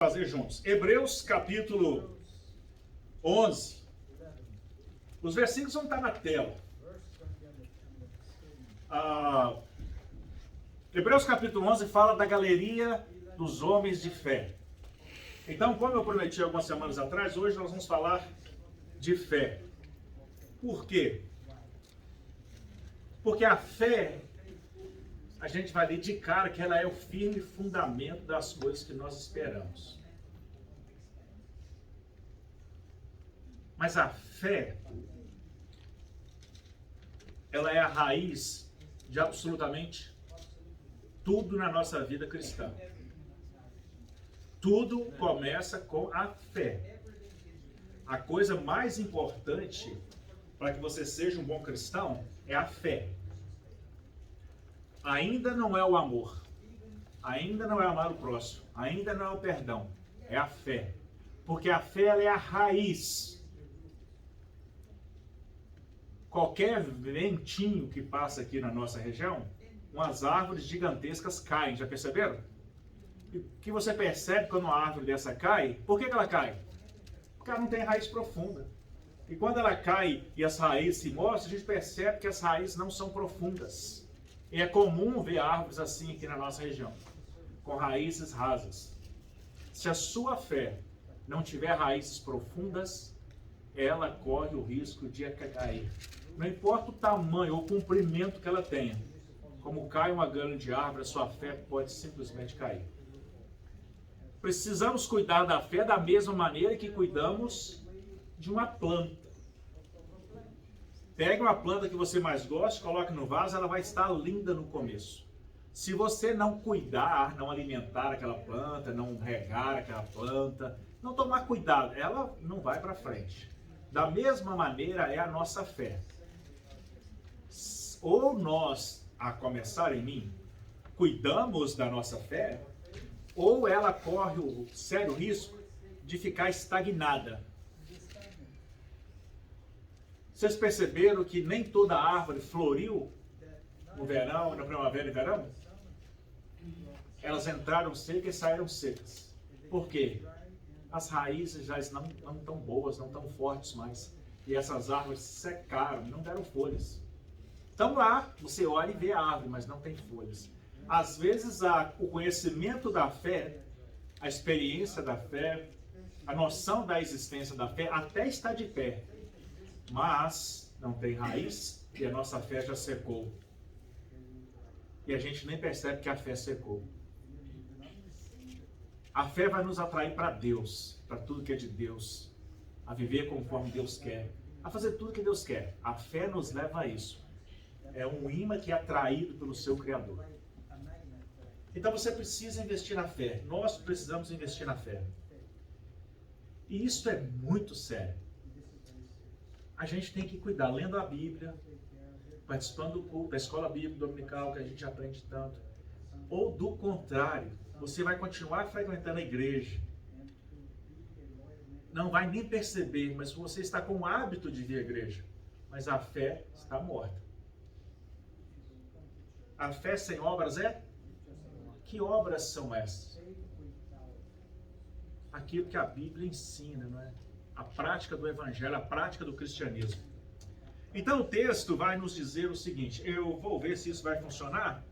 Fazer juntos. Hebreus capítulo 11. Os versículos vão estar na tela. Hebreus capítulo 11 fala da galeria dos homens de fé. Então, como eu prometi algumas semanas atrás, hoje nós vamos falar de fé. Por quê? Porque a fé, a gente vai ver de cara que ela é o firme fundamento das coisas que nós esperamos. Mas a fé, ela é a raiz de absolutamente tudo na nossa vida cristã. Tudo começa com a fé. A coisa mais importante para que você seja um bom cristão é a fé. Ainda não é o amor, ainda não é amar o próximo, ainda não é o perdão, é a fé. Porque a fé ela é a raiz. Qualquer ventinho que passa aqui na nossa região, umas árvores gigantescas caem, já perceberam? E o que você percebe quando uma árvore dessa cai? Por que ela cai? Porque ela não tem raiz profunda. E quando ela cai e as raízes se mostram, a gente percebe que as raízes não são profundas. E é comum ver árvores assim aqui na nossa região, com raízes rasas. Se a sua fé não tiver raízes profundas, ela corre o risco de cair. Não importa o tamanho ou o comprimento que ela tenha, como cai uma grande árvore, a sua fé pode simplesmente cair. Precisamos cuidar da fé da mesma maneira que cuidamos de uma planta. Pegue uma planta que você mais gosta, coloque no vaso, ela vai estar linda no começo. Se você não cuidar, não alimentar aquela planta, não regar aquela planta, não tomar cuidado, ela não vai para frente. Da mesma maneira é a nossa fé. Ou nós, a começar em mim, cuidamos da nossa fé, ou ela corre o sério risco de ficar estagnada. Vocês perceberam que nem toda árvore floriu no verão, na primavera e verão? Elas entraram secas e saíram secas. Por quê? As raízes já não estão boas, não estão fortes mais. E essas árvores secaram, não deram folhas. Então lá, você olha e vê a árvore, mas não tem folhas. Às vezes o conhecimento da fé, a experiência da fé, a noção da existência da fé até está de pé. Mas não tem raiz e a nossa fé já secou. E a gente nem percebe que a fé secou. A fé vai nos atrair para Deus, para tudo que é de Deus, a viver conforme Deus quer, a fazer tudo que Deus quer. A fé nos leva a isso. É um imã que é atraído pelo seu Criador. Então você precisa investir na fé. Nós precisamos investir na fé. E isso é muito sério. A gente tem que cuidar, lendo a Bíblia, participando do culto, da escola bíblica dominical, que a gente aprende tanto. Ou do contrário, você vai continuar frequentando a igreja. Não vai nem perceber, mas você está com o hábito de vir à igreja. Mas a fé está morta. A fé sem obras é? Que obras são essas? Aquilo que a Bíblia ensina, não é? A prática do Evangelho, a prática do cristianismo. Então o texto vai nos dizer o seguinte, eu vou ver se isso vai funcionar,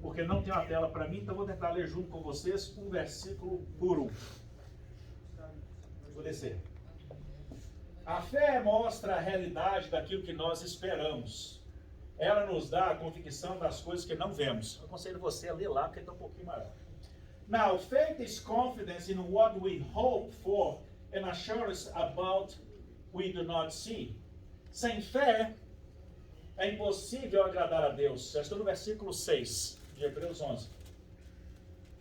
porque não tem uma tela para mim, então vou tentar ler junto com vocês um versículo por um. Vou descer. A fé mostra a realidade daquilo que nós esperamos. Ela nos dá a convicção das coisas que não vemos. Eu aconselho você a ler lá, porque está um pouquinho maior. Now, faith is confidence in what we hope for and assurance about we do not see. Sem fé, é impossível agradar a Deus. Já estou no versículo 6 de Hebreus 11.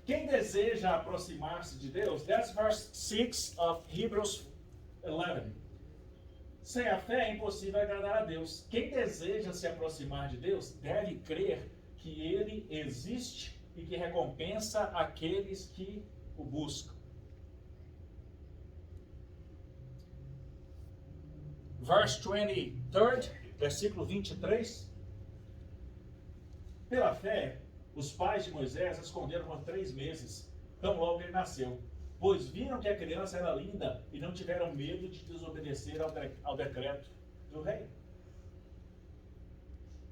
Quem deseja aproximar-se de Deus, that's verse 6 of Hebrews 11. Sem a fé é impossível agradar a Deus. Quem deseja se aproximar de Deus deve crer que Ele existe e que recompensa aqueles que o buscam. Verse 23, versículo 23. Pela fé, os pais de Moisés esconderam por 3 meses, tão logo ele nasceu. pois viram que a criança era linda e não tiveram medo de desobedecer ao decreto do rei.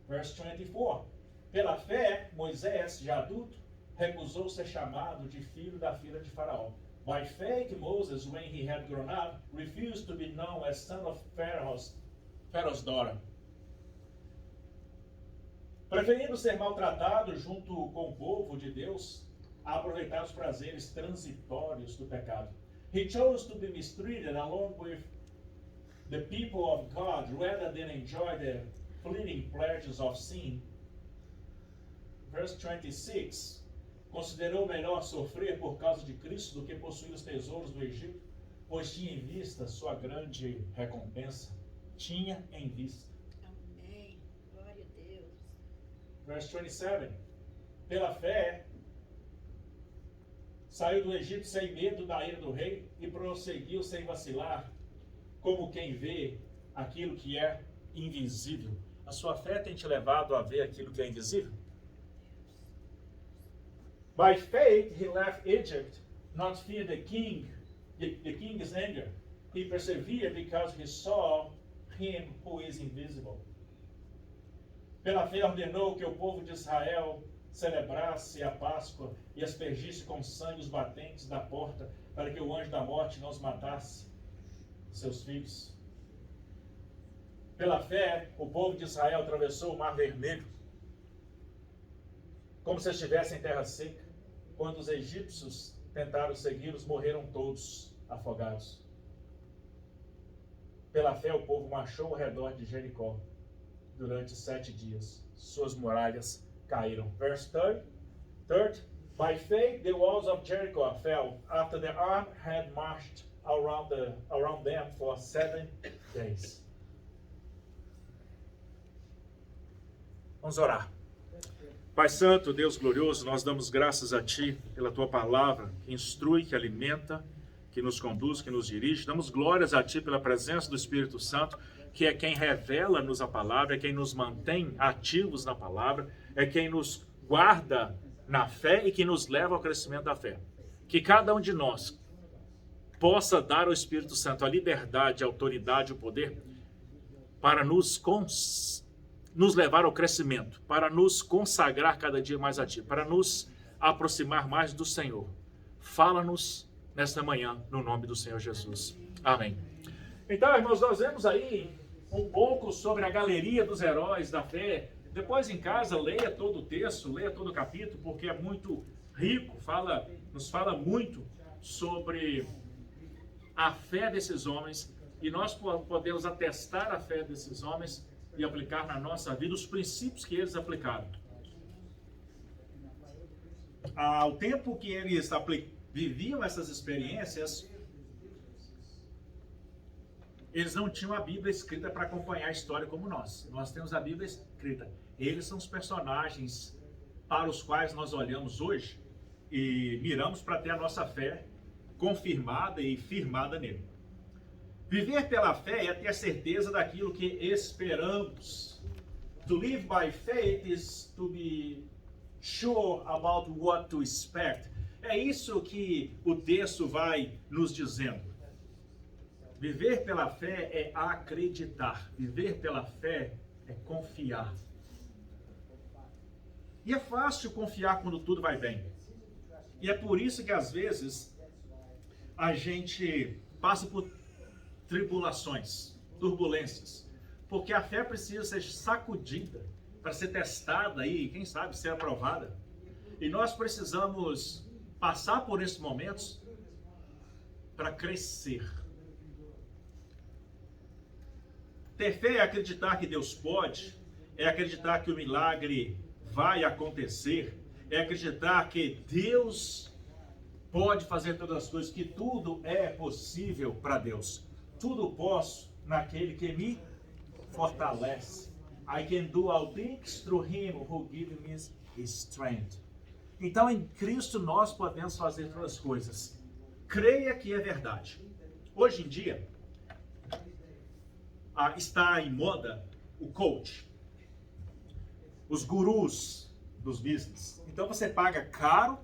Verse 24. Pela fé, Moisés, já adulto, recusou ser chamado de filho da filha de Faraó. By faith, Moses, when he had grown up, refused to be known as son of Pharaoh's daughter. Preferindo ser maltratado junto com o povo de Deus, a aproveitar os prazeres transitórios do pecado. He chose to be mistreated along with the people of God rather than enjoy the fleeting pleasures of sin. Verse 26. Considerou melhor sofrer por causa de Cristo do que possuir os tesouros do Egito, pois tinha em vista sua grande recompensa. Tinha em vista. Amém. Glória a Deus. Verse 27. Pela fé, saiu do Egito sem medo da ira do rei e prosseguiu sem vacilar, como quem vê aquilo que é invisível. A sua fé tem te levado a ver aquilo que é invisível? By faith, he left Egypt, not fear the king's anger. He persevered because he saw him who is invisible. Pela fé ordenou que o povo de Israel celebrasse a Páscoa e aspergisse com sangue os batentes da porta, para que o anjo da morte não os matasse, seus filhos. Pela fé, o povo de Israel atravessou o Mar Vermelho, como se estivesse em terra seca. Quando os egípcios tentaram segui-los, morreram todos afogados. Pela fé, o povo marchou ao redor de Jericó durante 7 dias. Suas muralhas caíram. Verse 3. By faith, the walls of Jericho fell after the army had marched around them for 7 days. Vamos orar. Pai Santo, Deus glorioso, nós damos graças a Ti pela Tua palavra, que instrui, que alimenta, que nos conduz, que nos dirige. Damos glórias a Ti pela presença do Espírito Santo, que é quem revela-nos a palavra, é quem nos mantém ativos na palavra, é quem nos guarda na fé e que nos leva ao crescimento da fé. Que cada um de nós possa dar ao Espírito Santo a liberdade, a autoridade, o poder para nos levar ao crescimento, para nos consagrar cada dia mais a Ti, para nos aproximar mais do Senhor. Fala-nos nesta manhã, no nome do Senhor Jesus. Amém. Então, irmãos, nós vemos aí um pouco sobre a galeria dos heróis da fé. Depois em casa, leia todo o texto, leia todo o capítulo, porque é muito rico, nos fala muito sobre a fé desses homens, e nós podemos atestar a fé desses homens e aplicar na nossa vida os princípios que eles aplicaram. Ao tempo que eles viviam essas experiências, eles não tinham a Bíblia escrita para acompanhar a história como nós. Nós temos a Bíblia escrita. Eles são os personagens para os quais nós olhamos hoje e miramos para ter a nossa fé confirmada e firmada nele. Viver pela fé é ter a certeza daquilo que esperamos. To live by faith is to be sure about what to expect. É isso que o texto vai nos dizendo. Viver pela fé é acreditar. Viver pela fé é confiar. E é fácil confiar quando tudo vai bem. E é por isso que às vezes a gente passa por tribulações, turbulências. Porque a fé precisa ser sacudida para ser testada e, quem sabe, ser aprovada. E nós precisamos passar por esses momentos para crescer. Ter fé é acreditar que Deus pode, é acreditar que o milagre vai acontecer, é acreditar que Deus pode fazer todas as coisas, que tudo é possível para Deus. Tudo posso naquele que me fortalece. I can do all things through Him who gives me strength. Então, em Cristo nós podemos fazer todas as coisas. Creia que é verdade. Hoje em dia, está em moda o coach, os gurus dos business. Então você paga caro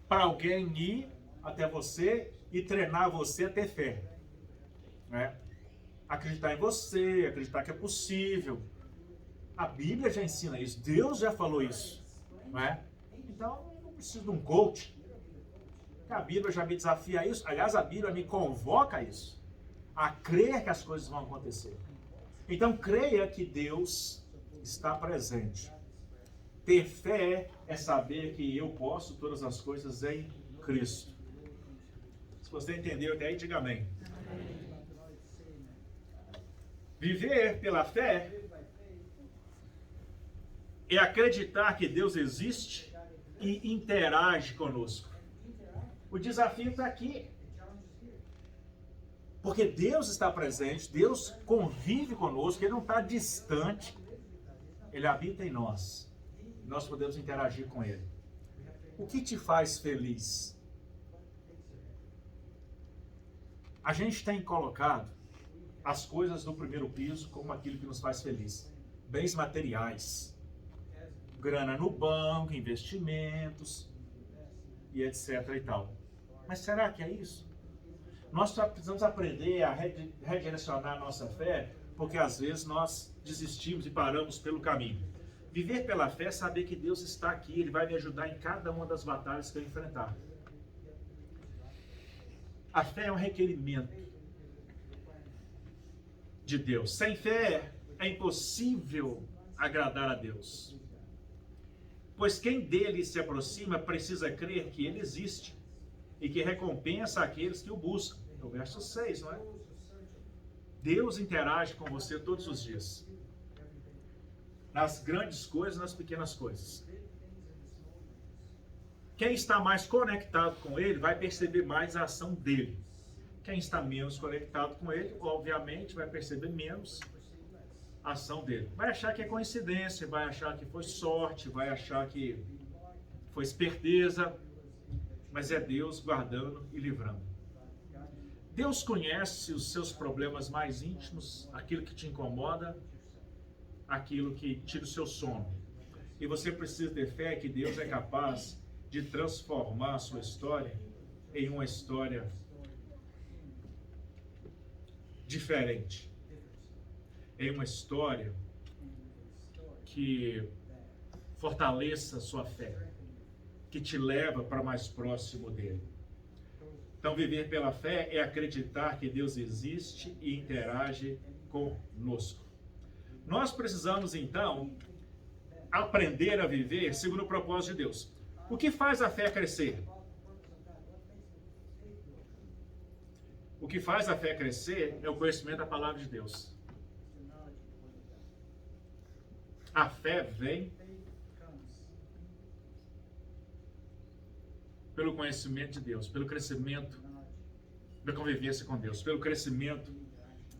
para alguém ir até você e treinar você a ter fé. Né? Acreditar em você, acreditar que é possível. A Bíblia já ensina isso, Deus já falou isso. Não é? Então, eu não preciso de um coach. A Bíblia já me desafia a isso. Aliás, a Bíblia me convoca a isso. A crer que as coisas vão acontecer. Então, creia que Deus está presente. Ter fé é saber que eu posso todas as coisas em Cristo. Se você entendeu até aí, diga amém. Viver pela fé é acreditar que Deus existe e interage conosco. O desafio está aqui. Porque Deus está presente, Deus convive conosco, Ele não está distante. Ele habita em nós. Nós podemos interagir com Ele. O que te faz feliz? A gente tem colocado as coisas do primeiro piso como aquilo que nos faz feliz. Bens materiais. Grana no banco, investimentos e etc e tal. Mas será que é isso? Nós só precisamos aprender a redirecionar a nossa fé, porque às vezes nós desistimos e paramos pelo caminho. Viver pela fé é saber que Deus está aqui, Ele vai me ajudar em cada uma das batalhas que eu enfrentar. A fé é um requerimento de Deus. Sem fé é impossível agradar a Deus. Pois quem dele se aproxima precisa crer que Ele existe e que recompensa aqueles que o buscam. É o verso 6, não é? Deus interage com você todos os dias. Nas grandes coisas, nas pequenas coisas. Quem está mais conectado com Ele vai perceber mais a ação dele. Quem está menos conectado com Ele, obviamente, vai perceber menos a ação dele. Vai achar que é coincidência, vai achar que foi sorte, vai achar que foi esperteza, mas é Deus guardando e livrando. Deus conhece os seus problemas mais íntimos, aquilo que te incomoda, aquilo que tira o seu sono. E você precisa ter fé que Deus é capaz de transformar a sua história em uma história diferente. Em uma história que fortaleça a sua fé, que te leva para mais próximo dele. Então, viver pela fé é acreditar que Deus existe e interage conosco. Nós precisamos, então, aprender a viver segundo o propósito de Deus. O que faz a fé crescer? O que faz a fé crescer é o conhecimento da palavra de Deus. A fé vem pelo conhecimento de Deus, pelo crescimento da convivência com Deus, pelo crescimento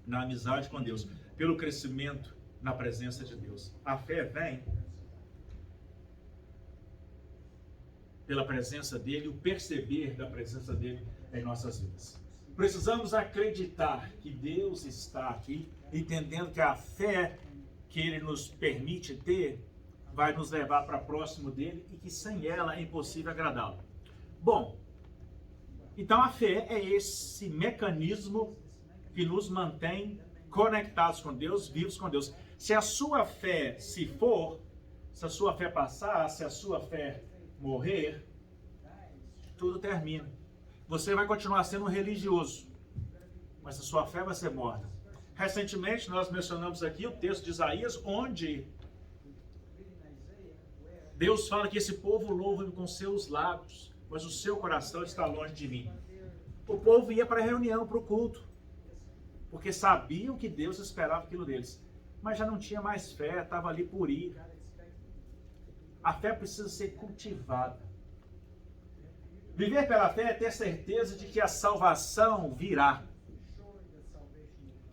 na amizade com Deus, pelo crescimento na presença de Deus. A fé vem pela presença dele, o perceber da presença dele em nossas vidas. Precisamos acreditar que Deus está aqui, entendendo que a fé que ele nos permite ter vai nos levar para próximo dele e que sem ela é impossível agradá-lo. Bom, então a fé é esse mecanismo que nos mantém conectados com Deus, vivos com Deus. Se a sua fé se for, se a sua fé passar, se a sua fé morrer, tudo termina. Você vai continuar sendo um religioso, mas a sua fé vai ser morta. Recentemente nós mencionamos aqui o texto de Isaías, onde Deus fala que esse povo louva-me com seus lábios, mas o seu coração está longe de mim. O povo ia para a reunião, para o culto, porque sabiam que Deus esperava aquilo deles, mas já não tinha mais fé, estava ali por ir. A fé precisa ser cultivada. Viver pela fé é ter certeza de que a salvação virá.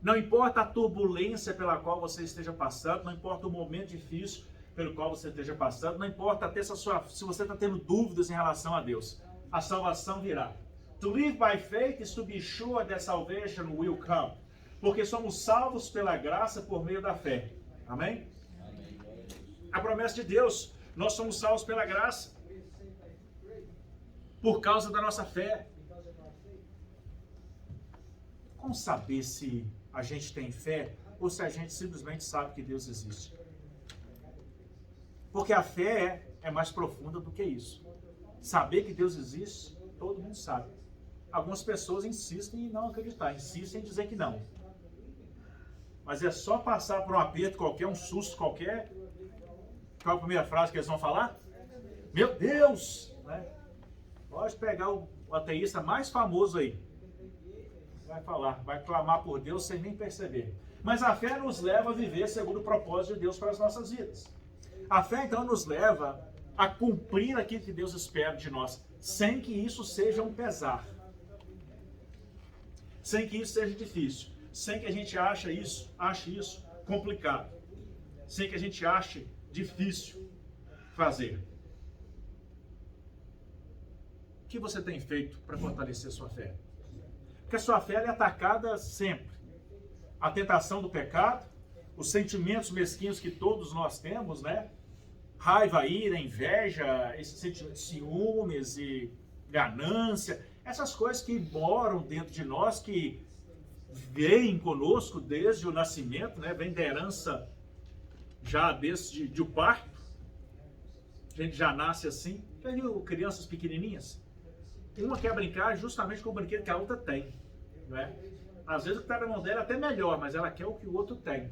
Não importa a turbulência pela qual você esteja passando, não importa o momento difícil pelo qual você esteja passando, não importa até se você está tendo dúvidas em relação a Deus, a salvação virá. To live by faith is to be sure that salvation will come. Porque somos salvos pela graça por meio da fé. Amém? A promessa de Deus, nós somos salvos pela graça. Por causa da nossa fé. Vamos saber se a gente tem fé ou se a gente simplesmente sabe que Deus existe. Porque a fé é mais profunda do que isso. Saber que Deus existe, todo mundo sabe. Algumas pessoas insistem em não acreditar, insistem em dizer que não. Mas é só passar por um aperto qualquer, um susto qualquer. Qual é a primeira frase que eles vão falar? Meu Deus! Né? Pode pegar o ateísta mais famoso aí. Vai falar, vai clamar por Deus sem nem perceber. Mas a fé nos leva a viver segundo o propósito de Deus para as nossas vidas. A fé, então, nos leva a cumprir aquilo que Deus espera de nós, sem que isso seja um pesar. Sem que isso seja difícil. Sem que a gente ache isso complicado. Sem que a gente ache difícil fazer. O que você tem feito para fortalecer sua fé? Porque a sua fé é atacada sempre. A tentação do pecado, os sentimentos mesquinhos que todos nós temos, né? Raiva, ira, inveja, esses sentimentos, ciúmes e ganância, essas coisas que moram dentro de nós, que vêm conosco desde o nascimento, né? Vem da herança já desde o parto. A gente já nasce assim. Já viu crianças pequenininhas? Uma quer brincar justamente com o brinquedo que a outra tem. Né? Às vezes o que está na mão dela é até melhor, mas ela quer o que o outro tem.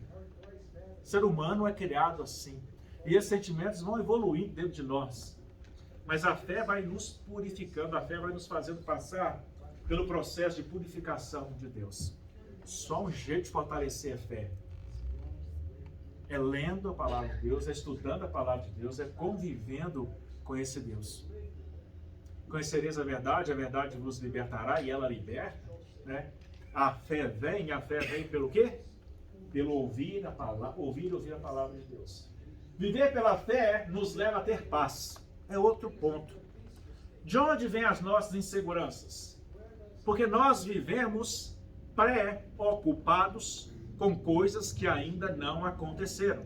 O ser humano é criado assim. E esses sentimentos vão evoluindo dentro de nós. Mas a fé vai nos purificando, a fé vai nos fazendo passar pelo processo de purificação de Deus. Só um jeito de fortalecer a fé é lendo a palavra de Deus, é estudando a palavra de Deus, é convivendo com esse Deus. Conhecereis a verdade vos libertará, e ela liberta. Né? A fé vem pelo quê? Pelo ouvir a palavra, ouvir a palavra de Deus. Viver pela fé nos leva a ter paz. É outro ponto. De onde vêm as nossas inseguranças? Porque nós vivemos preocupados com coisas que ainda não aconteceram.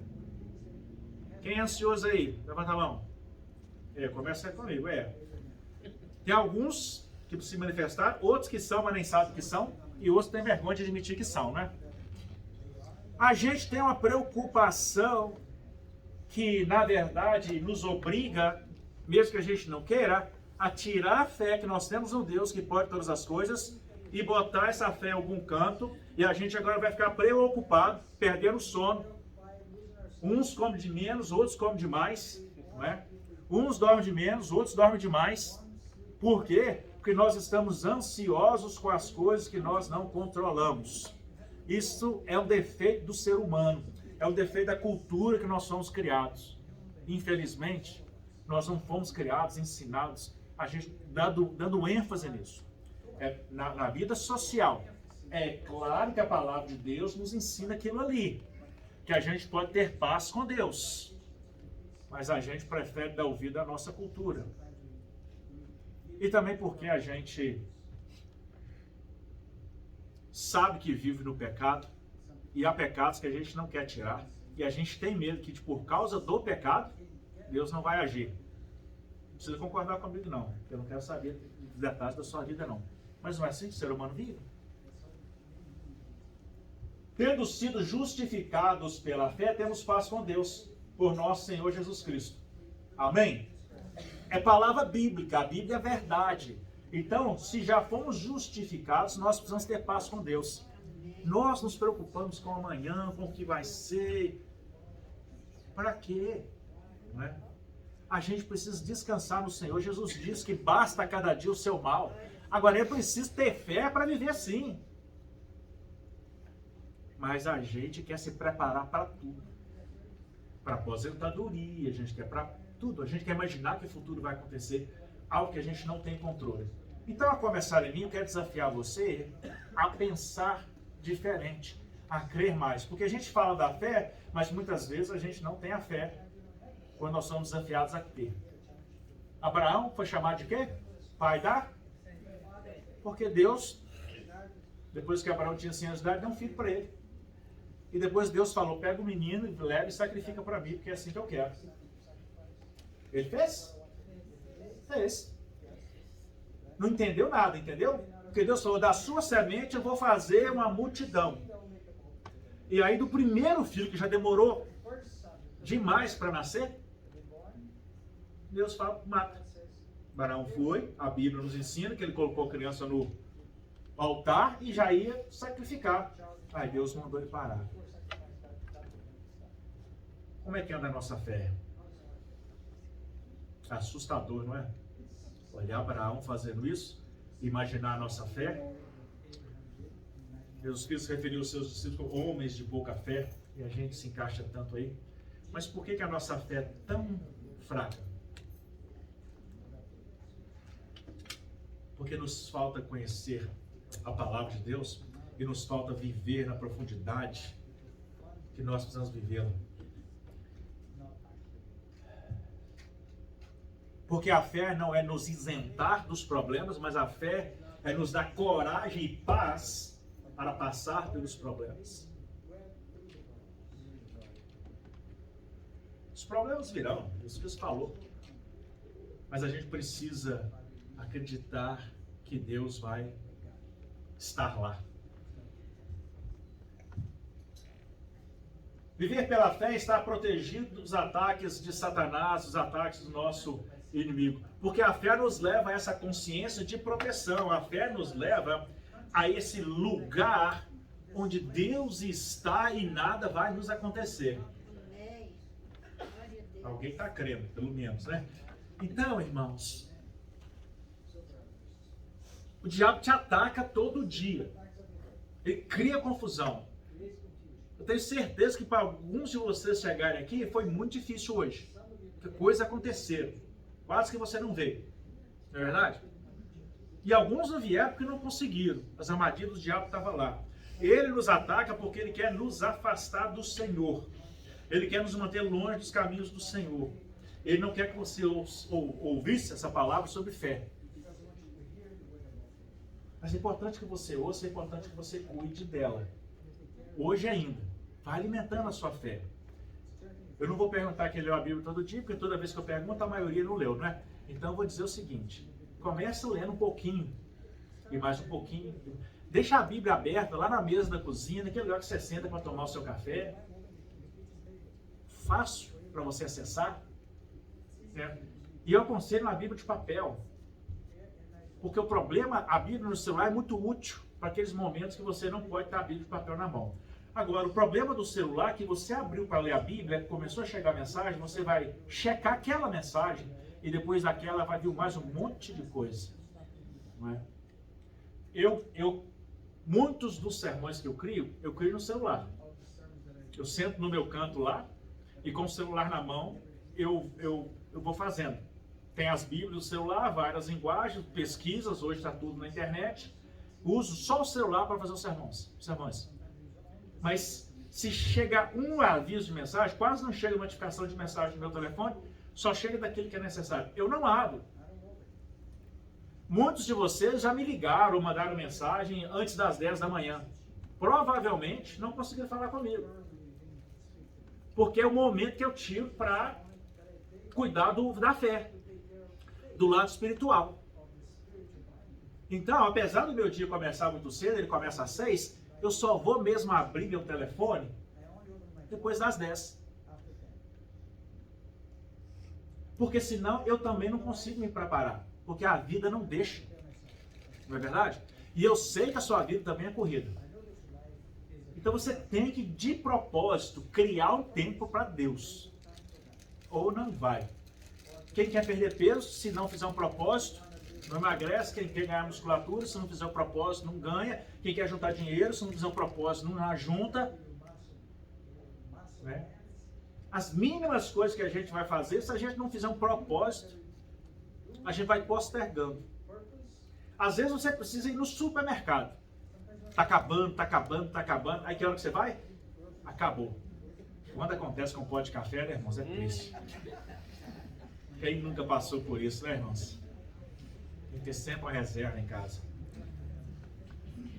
Quem é ansioso aí? Levanta a mão. Começa comigo. Tem alguns que se manifestaram, outros que são, mas nem sabem que são, e outros têm vergonha de admitir que são, né? A gente tem uma preocupação que, na verdade, nos obriga, mesmo que a gente não queira, a tirar a fé que nós temos no Deus que pode todas as coisas e botar essa fé em algum canto, e a gente agora vai ficar preocupado, perdendo o sono. Uns comem de menos, outros comem de mais, não é? Uns dormem de menos, outros dormem de mais. Por quê? Porque nós estamos ansiosos com as coisas que nós não controlamos. Isso é um defeito do ser humano, é um defeito da cultura que nós somos criados. Infelizmente, nós não fomos criados, ensinados, a gente dando ênfase nisso. Na vida social, é claro que a palavra de Deus nos ensina aquilo ali, que a gente pode ter paz com Deus, mas a gente prefere dar ouvido à nossa cultura. E também porque a gente sabe que vive no pecado, e há pecados que a gente não quer tirar, e a gente tem medo que, por causa do pecado, Deus não vai agir. Não precisa concordar comigo, não. Eu não quero saber os detalhes da sua vida, não. Mas não é assim que o ser humano vive? Tendo sido justificados pela fé, temos paz com Deus, por nosso Senhor Jesus Cristo. Amém? É palavra bíblica, a Bíblia é verdade. Então, se já fomos justificados, nós precisamos ter paz com Deus. Nós nos preocupamos com amanhã, com o que vai ser. Para quê? Não é? A gente precisa descansar no Senhor. Jesus disse que basta a cada dia o seu mal. Agora, é preciso ter fé para viver assim. Mas a gente quer se preparar para tudo. Para aposentadoria, a gente quer para tudo. A gente quer imaginar que o futuro vai acontecer, algo que a gente não tem controle. Então, a começar em mim, eu quero desafiar você a pensar diferente, a crer mais. Porque a gente fala da fé, mas muitas vezes a gente não tem a fé quando nós somos desafiados a ter. Abraão foi chamado de quê? Pai da? Porque Deus, depois que Abraão tinha 100 anos de idade, deu um filho para ele. E depois Deus falou, pega o menino, leva e sacrifica para mim, porque é assim que eu quero. Ele fez? Fez. Não entendeu nada, entendeu? Porque Deus falou, da sua semente eu vou fazer uma multidão. E aí do primeiro filho, que já demorou demais para nascer, Deus fala, mata. Abraão foi, a Bíblia nos ensina que ele colocou a criança no altar e já ia sacrificar. Aí Deus mandou ele parar. Como é que anda a nossa fé? Assustador, não é? Olhar Abraão fazendo isso, imaginar a nossa fé. Jesus Cristo referiu os seus discípulos como homens de pouca fé, e a gente se encaixa tanto aí. Mas por que a nossa fé é tão fraca? Porque nos falta conhecer a palavra de Deus e nos falta viver na profundidade que nós precisamos vivê-la. Porque a fé não é nos isentar dos problemas, mas a fé é nos dar coragem e paz para passar pelos problemas. Os problemas virão, Jesus falou. Mas a gente precisa acreditar que Deus vai estar lá. Viver pela fé está protegido dos ataques de Satanás, dos ataques do nosso inimigo. Porque a fé nos leva a essa consciência de proteção. A fé nos leva a esse lugar onde Deus está e nada vai nos acontecer. Amém. Glória a Deus. Alguém está crendo, pelo menos, né? Então, irmãos, o diabo te ataca todo dia. Ele cria confusão. Eu tenho certeza que para alguns de vocês chegarem aqui foi muito difícil hoje. Porque coisas aconteceram. Quase que você não vê. Não é verdade? E alguns não vieram porque não conseguiram. As armadilhas do diabo estavam lá. Ele nos ataca porque ele quer nos afastar do Senhor. Ele quer nos manter longe dos caminhos do Senhor. Ele não quer que você ouvisse essa palavra sobre fé. Mas é importante que você ouça, é importante que você cuide dela. Hoje ainda. Vai alimentando a sua fé. Eu não vou perguntar quem leu a Bíblia todo dia, porque toda vez que eu pergunto, a maioria não leu, não é? Então eu vou dizer o seguinte. Começa lendo um pouquinho. E mais um pouquinho. Deixa a Bíblia aberta lá na mesa da cozinha, naquele lugar que você senta para tomar o seu café. Fácil para você acessar. Né? E eu aconselho a Bíblia de papel. Porque o problema, a Bíblia no celular é muito útil para aqueles momentos que você não pode ter a Bíblia de papel na mão. Agora, o problema do celular é que você abriu para ler a Bíblia, começou a chegar a mensagem, você vai checar aquela mensagem e depois daquela vai vir mais um monte de coisa. Não é? Muitos dos sermões que eu crio no celular. Eu sento no meu canto lá e com o celular na mão eu vou fazendo. Tem as Bíblias no celular, várias linguagens, pesquisas, hoje está tudo na internet. Uso só o celular para fazer os sermões. Mas se chega um aviso de mensagem, quase não chega notificação de mensagem no meu telefone, só chega daquilo que é necessário. Eu não abro. Muitos de vocês já me ligaram ou mandaram mensagem antes das 10 da manhã. Provavelmente não conseguiram falar comigo. Porque é o momento que eu tiro para cuidar da fé, do lado espiritual. Então, apesar do meu dia começar muito cedo, ele começa às 6, eu só vou mesmo abrir meu telefone depois das 10. Porque senão eu também não consigo me preparar. Porque a vida não deixa. Não é verdade? E eu sei que a sua vida também é corrida. Então você tem que, de propósito, criar um tempo para Deus. Ou não vai. Quem quer perder peso, se não fizer um propósito, não emagrece. Quem quer ganhar musculatura, se não fizer um propósito, não ganha. Quem quer juntar dinheiro, se não fizer um propósito, não junta. Né? As mínimas coisas que a gente vai fazer, se a gente não fizer um propósito, a gente vai postergando. Às vezes você precisa ir no supermercado. Tá acabando. Aí que hora que você vai? Acabou. Quando acontece com pó de café, né, irmãos? É triste. Quem nunca passou por isso, né, irmãos? Tem que ter sempre uma reserva em casa.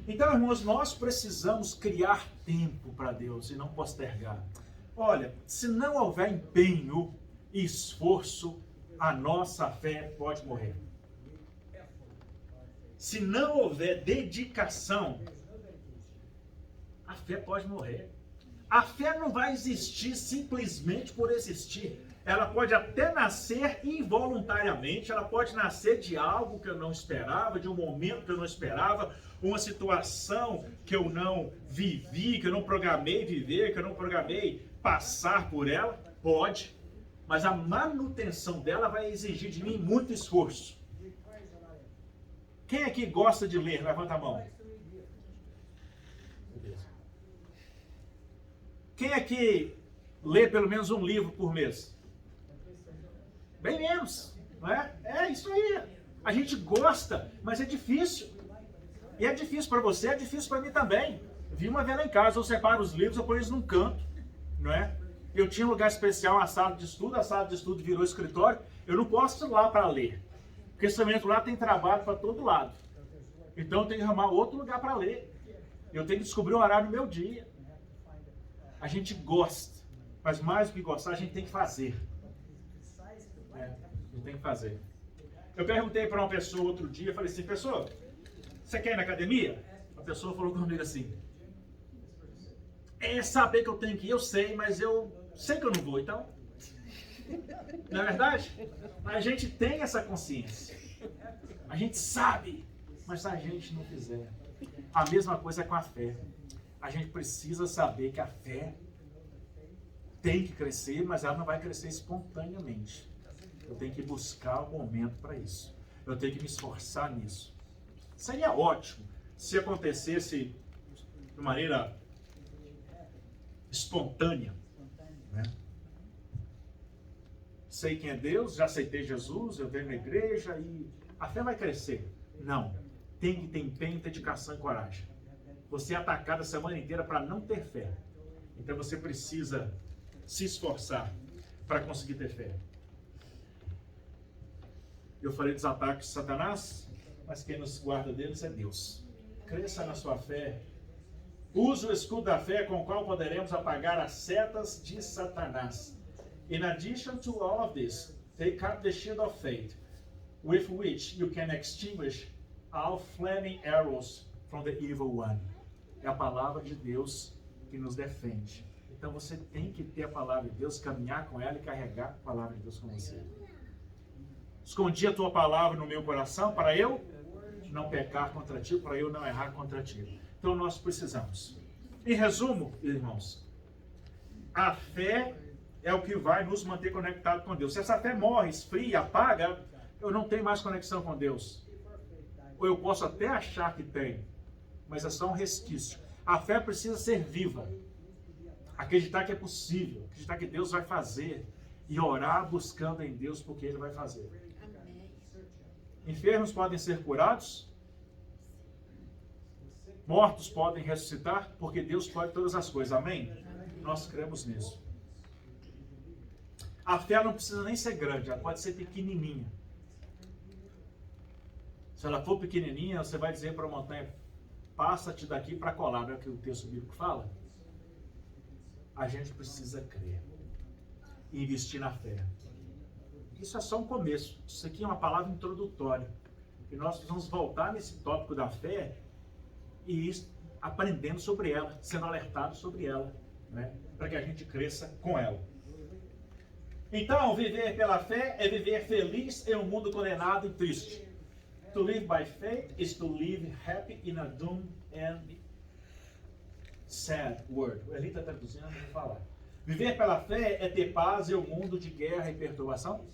Então, irmãos, nós precisamos criar tempo para Deus e não postergar. Olha, se não houver empenho e esforço, a nossa fé pode morrer. Se não houver dedicação, a fé pode morrer. A fé não vai existir simplesmente por existir. Ela pode até nascer involuntariamente, ela pode nascer de algo que eu não esperava, de um momento que eu não esperava, uma situação que eu não vivi, que eu não programei viver, que eu não programei passar por ela. Pode, mas a manutenção dela vai exigir de mim muito esforço. Quem aqui gosta de ler? Levanta a mão. Quem aqui lê pelo menos um livro por mês? Bem menos, não é? É isso aí. A gente gosta, mas é difícil. E é difícil para você, é difícil para mim também. Vi uma vez lá em casa, eu separo os livros, eu ponho eles num canto, não é? Eu tinha um lugar especial, uma sala de estudo, a sala de estudo virou escritório. Eu não posso ir lá para ler, porque esse momento lá tem trabalho para todo lado. Então eu tenho que arrumar outro lugar para ler. Eu tenho que descobrir um horário no meu dia. A gente gosta, mas mais do que gostar, a gente tem que fazer. A gente tem que fazer. Eu perguntei para uma pessoa outro dia, falei assim, pessoa, você quer ir na academia? A pessoa falou comigo assim, é saber que eu tenho que ir, eu sei, mas eu sei que eu não vou, então. Não é verdade? A gente tem essa consciência. A gente sabe, mas se a gente não fizer. A mesma coisa é com a fé. A gente precisa saber que a fé tem que crescer, mas ela não vai crescer espontaneamente. Eu tenho que buscar o momento para isso. Eu tenho que me esforçar nisso. Seria ótimo se acontecesse de maneira espontânea, né? Sei quem é Deus, já aceitei Jesus, eu venho na igreja e a fé vai crescer. Não. Tem que ter empenho, dedicação e coragem. Você é atacado a semana inteira para não ter fé. Então você precisa se esforçar para conseguir ter fé. Eu falei dos ataques de Satanás, mas quem nos guarda deles é Deus. Cresça na sua fé. Use o escudo da fé com o qual poderemos apagar as setas de Satanás. In addition to all of this, take up the shield of faith, with which you can extinguish all flaming arrows from the evil one. É a palavra de Deus que nos defende. Então você tem que ter a palavra de Deus, caminhar com ela e carregar a palavra de Deus com você. Escondi a tua palavra no meu coração para eu não pecar contra ti, para eu não errar contra ti. Então nós precisamos. Em resumo, irmãos, a fé é o que vai nos manter conectados com Deus. Se essa fé morre, esfria, apaga, eu não tenho mais conexão com Deus. Ou eu posso até achar que tem, mas é só um resquício. A fé precisa ser viva. Acreditar que é possível, acreditar que Deus vai fazer e orar buscando em Deus porque Ele vai fazer. Enfermos podem ser curados, mortos podem ressuscitar, porque Deus pode todas as coisas. Amém? Nós cremos nisso. A fé não precisa nem ser grande, ela pode ser pequenininha. Se ela for pequenininha, você vai dizer para a montanha, passa-te daqui para colar, não é o que o texto bíblico fala? A gente precisa crer e investir na fé. Isso é só um começo. Isso aqui é uma palavra introdutória. E nós vamos voltar nesse tópico da fé e ir aprendendo sobre ela, sendo alertado sobre ela, né? Para que a gente cresça com ela. Então, viver pela fé é viver feliz em um mundo condenado e triste. To live by faith is to live happy in a doomed and sad world. O Eli está traduzindo, eu vou falar. Viver pela fé é ter paz em um mundo de guerra e perturbação?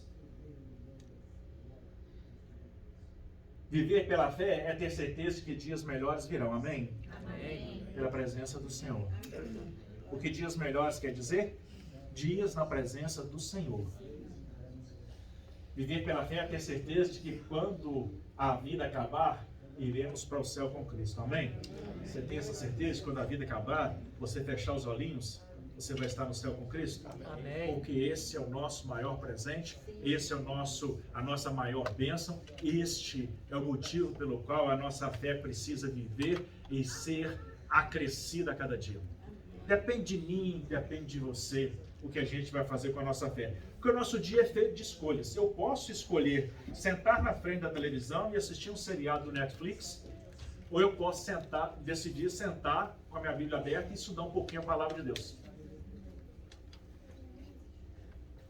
Viver pela fé é ter certeza de que dias melhores virão. Amém? Amém. Pela presença do Senhor. O que dias melhores quer dizer? Dias na presença do Senhor. Viver pela fé é ter certeza de que quando a vida acabar, iremos para o céu com Cristo. Amém? Você tem essa certeza que quando a vida acabar, você fechar os olhinhos, você vai estar no céu com Cristo? Amém. Porque esse é o nosso maior presente, esse é a nossa maior bênção, este é o motivo pelo qual a nossa fé precisa viver e ser acrescida a cada dia. Depende de mim, depende de você. o que a gente vai fazer com a nossa fé. Porque o nosso dia é feito de escolhas. Eu posso escolher sentar na frente da televisão e assistir um seriado do Netflix, ou eu posso decidir sentar com a minha Bíblia aberta e estudar um pouquinho a palavra de Deus.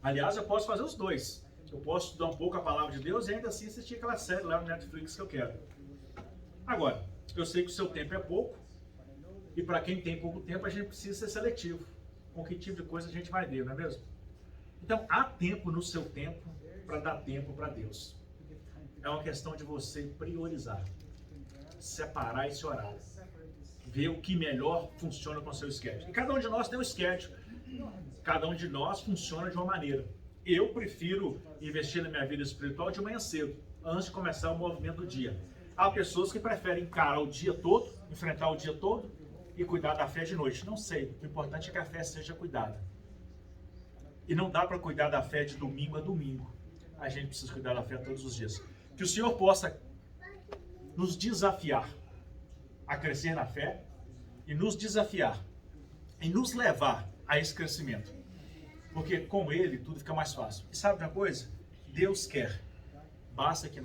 Aliás, eu posso fazer os dois. Eu posso estudar um pouco a palavra de Deus e ainda assim assistir aquela série lá no Netflix que eu quero. Agora, eu sei que o seu tempo é pouco, e para quem tem pouco tempo, a gente precisa ser seletivo com que tipo de coisa a gente vai ver, não é mesmo? Então, há tempo no seu tempo para dar tempo para Deus. É uma questão de você priorizar, separar esse horário, ver o que melhor funciona com o seu schedule. E cada um de nós tem um schedule, cada um de nós funciona de uma maneira. Eu prefiro investir na minha vida espiritual de manhã cedo, antes de começar o movimento do dia. Há pessoas que preferem encarar o dia todo, enfrentar o dia todo e cuidar da fé de noite. Não sei, o importante é que a fé seja cuidada. E não dá para cuidar da fé de domingo a domingo. A gente precisa cuidar da fé todos os dias. Que o Senhor possa nos desafiar a crescer na fé e nos desafiar e nos levar a esse crescimento. Porque com Ele tudo fica mais fácil. E sabe uma coisa? Deus quer. Basta que nós